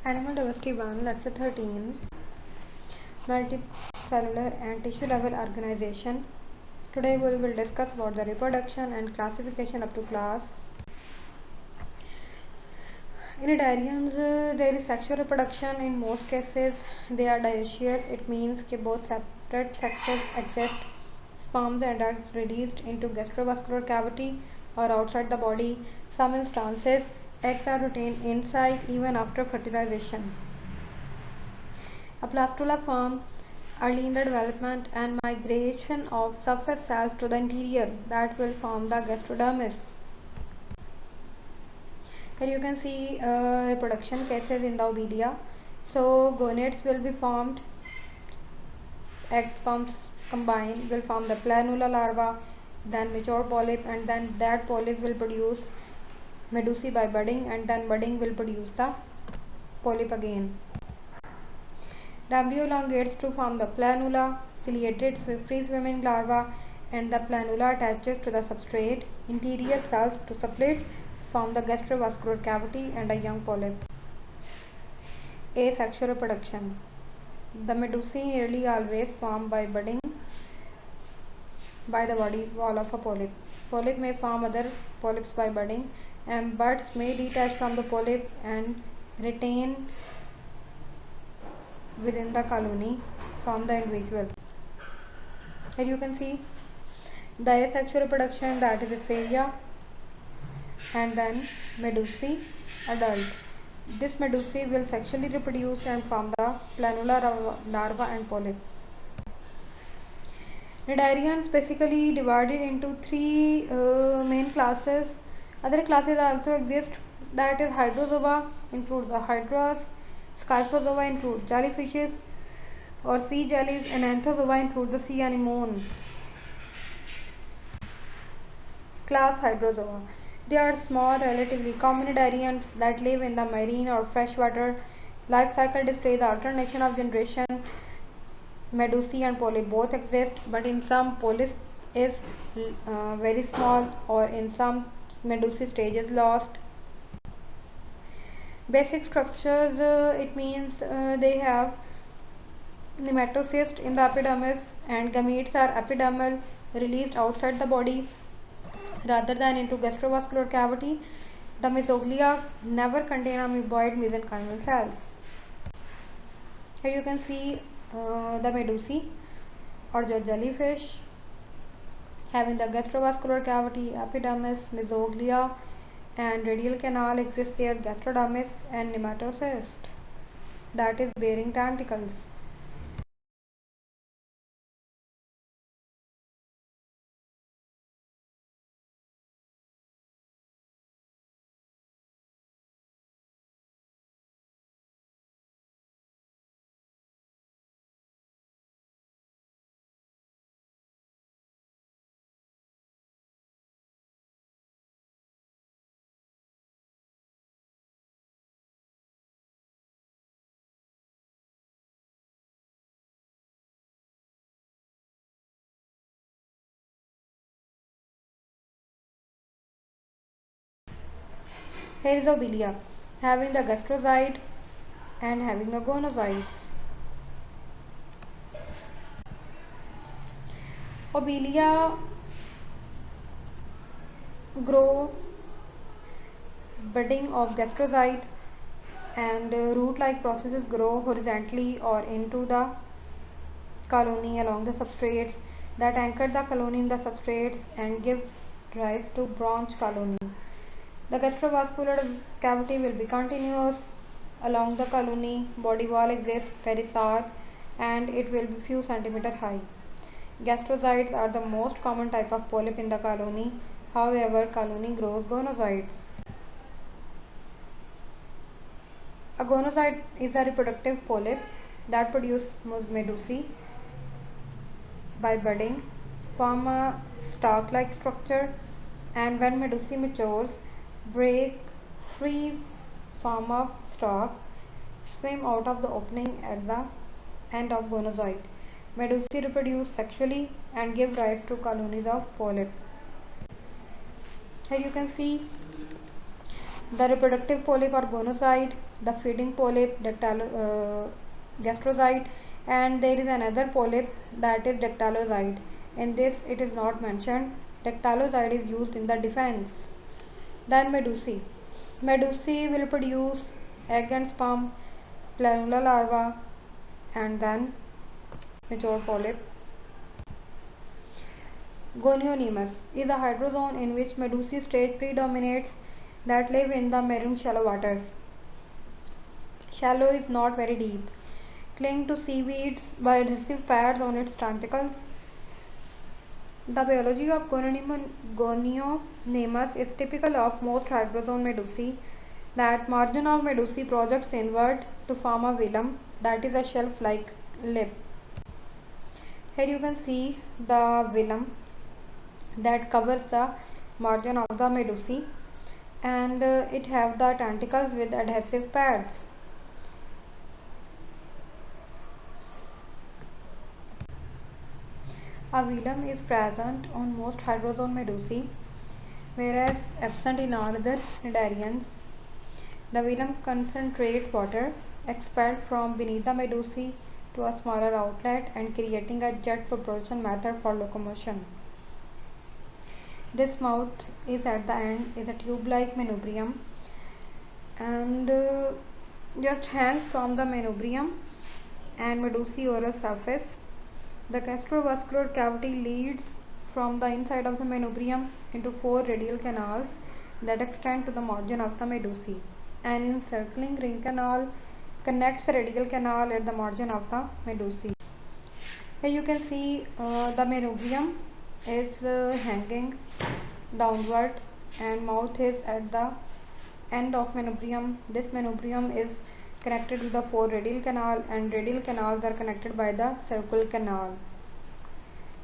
Animal Diversity 1, Lecture 13, Multicellular and Tissue Level Organization. Today we will discuss about the reproduction and classification up to class. In Cnidarians, there is sexual reproduction. In most cases, they are dioecious. It means that both separate sexes exist. Sperms and eggs released into gastrovascular cavity or outside the body. Some instances, eggs are retained inside even after fertilization. A blastula form early in the development and migration of surface cells to the interior that will form the gastrodermis. Here you can see reproduction cases in the obelia. So gonads will be formed, egg sperms combine will form the planula larva, then mature polyp, and then that polyp will produce medusae by budding, and then budding will produce the polyp again. The embryo elongates to form the planula, ciliated free-swimming larva, and the planula attaches to the substrate. Interior cells to split, form the gastrovascular cavity and a young polyp. Asexual reproduction. The medusae nearly always form by budding by the body wall of a polyp. Polyp may form other polyps by budding, and buds may detach from the polyp and retain within the colony from the individual. Here you can see the asexual reproduction, that is aphasia, and then medusae adult. This medusae will sexually reproduce and form the planula larva and polyp. Cnidarians basically divided into three main classes. Other classes also exist, that is hydrozoa include the hydras, scyphozoa include jellyfishes or sea jellies, and anthozoa include the sea anemone. Class Hydrozoa. They are small, relatively common cnidarians that live in the marine or freshwater. Life cycle displays the alternation of generation. Medusae and polyp both exist, but in some polyp is very small, or in some medusae stage is lost. Basic structures, it means they have nematocyst in the epidermis, and gametes are epidermal, released outside the body rather than into gastrovascular cavity. The mesoglea never contain amoeboid mesenchymal cells. Here you can see the medusae or the jellyfish having the gastrovascular cavity, epidermis, mesoglea, and radial canal exists there, gastrodermis, and nematocyst that is bearing tentacles. Here is obelia having the gastrocyte and having the gonocytes. Obelia grow budding of gastrocyte, and root-like processes grow horizontally or into the colony along the substrates that anchor the colony in the substrates and give rise to branch colony. The gastrovascular cavity will be continuous along the colony. Body wall exists very sharp and it will be few centimeter high. Gastrocytes are the most common type of polyp in the colony. However, colony grows gonocytes. A gonocyte is a reproductive polyp that produces medusae by budding, form a stalk-like structure, and when medusae matures, break free, form a stalk, swim out of the opening at the end of gonozoid. Medusae reproduce sexually and give rise to colonies of polyp. Here you can see The reproductive polyp or gonocyte, the feeding polyp, gastrocyte, and there is another polyp that is dactylocyte. In this it is not mentioned. Dactylocyte is used in the defense. Then medusae. Medusae will produce egg and sperm, planula larva, and then mature polyp. Gonionimus is a hydrozoan in which medusae stage predominates that live in the marine shallow waters. Shallow is not very deep. Cling to seaweeds by adhesive pads on its tentacles. The biology of Gonionimus is typical of most hydrozoan medusae. That margin of medusae projects inward to form a velum, that is a shelf-like lip. Here you can see the velum that covers the margin of the medusae, and it have the tentacles with adhesive pads. A velum is present on most hydrozoan medusae, whereas absent in all other cnidarians. The velum concentrates water expelled from beneath the medusae to a smaller outlet and creating a jet propulsion method for locomotion. This mouth is at the end is a tube-like manubrium and just hangs from the manubrium and medusae oral surface. The gastrovascular cavity leads from the inside of the manubrium into 4 radial canals that extend to the margin of the medusae. An encircling ring canal connects the radial canal at the margin of the medusae. Here you can see the manubrium is hanging downward and mouth is at the end of manubrium. This manubrium is connected to the 4 radial canal and radial canals are connected by the circle canal.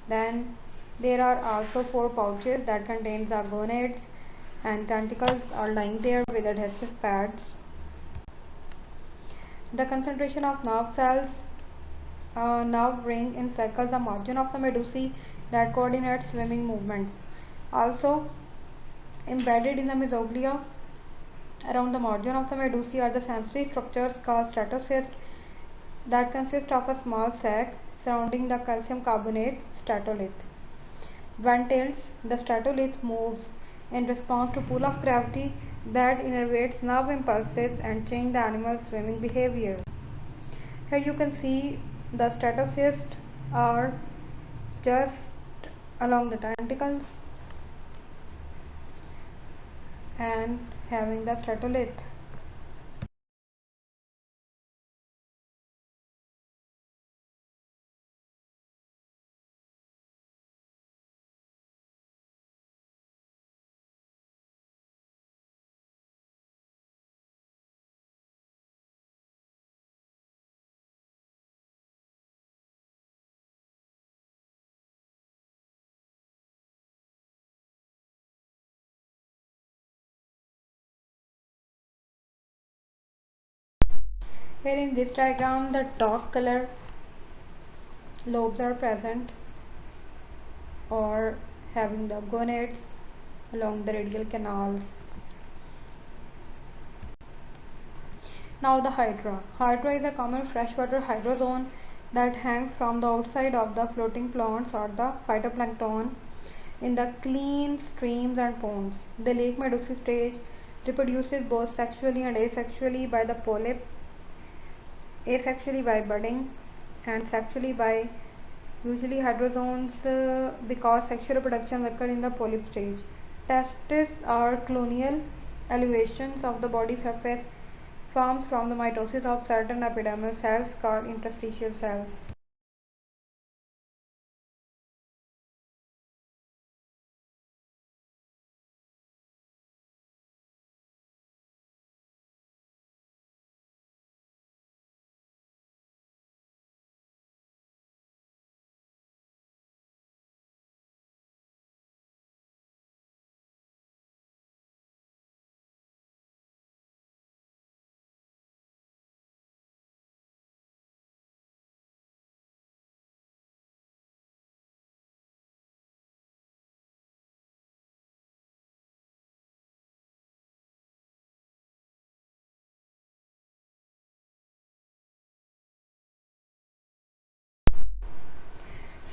Then there are also 4 pouches that contain the gonads and tentacles are lying there with adhesive pads. The concentration of nerve cells, nerve ring encircles the margin of the medusae that coordinates swimming movements. Also embedded in the mesoglea around the margin of the medusae are the sensory structures called stratocysts that consist of a small sac surrounding the calcium carbonate stratolith. When tilts, the stratolith moves in response to pull of gravity that innervates nerve impulses and change the animal's swimming behavior. Here you can see the stratocysts are just along the tentacles and having the stratolith. Here in this diagram the dark color lobes are present or having the gonads along the radial canals. Now the hydra. Hydra is a common freshwater hydrozoan that hangs from the outside of the floating plants or the phytoplankton in the clean streams and ponds. The lake medusae stage reproduces both sexually and asexually by the polyp, asexually by budding, and sexually by usually hydrozoans because sexual reproduction occurs in the polyp stage. Testes are colonial elevations of the body surface formed from the mitosis of certain epidermal cells called interstitial cells.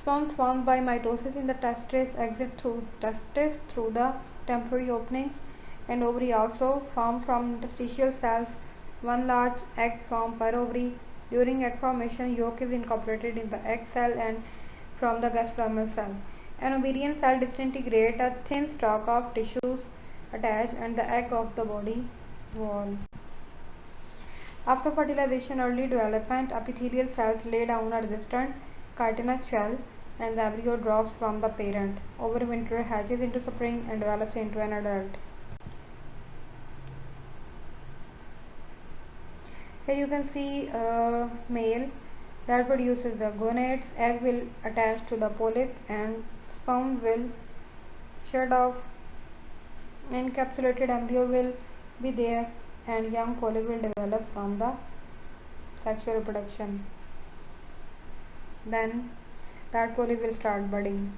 Sperms formed by mitosis in the testes exit through testes through the temporary openings, and ovary also form from interstitial cells. One large egg formed per ovary. During egg formation, yolk is incorporated in the egg cell and from the gastrodermal cell. An ovarian cell disintegrates a thin stalk of tissues attached and the egg of the body wall. After fertilization, early development, epithelial cells lay down a resistant chitinous shell and the embryo drops from the parent. Overwinter, hatches into spring and develops into an adult. Here you can see a male that produces the gonads. Egg will attach to the polyp and sperm will shed off. Encapsulated embryo will be there and young polyp will develop from the sexual reproduction. Then that polyp will start budding.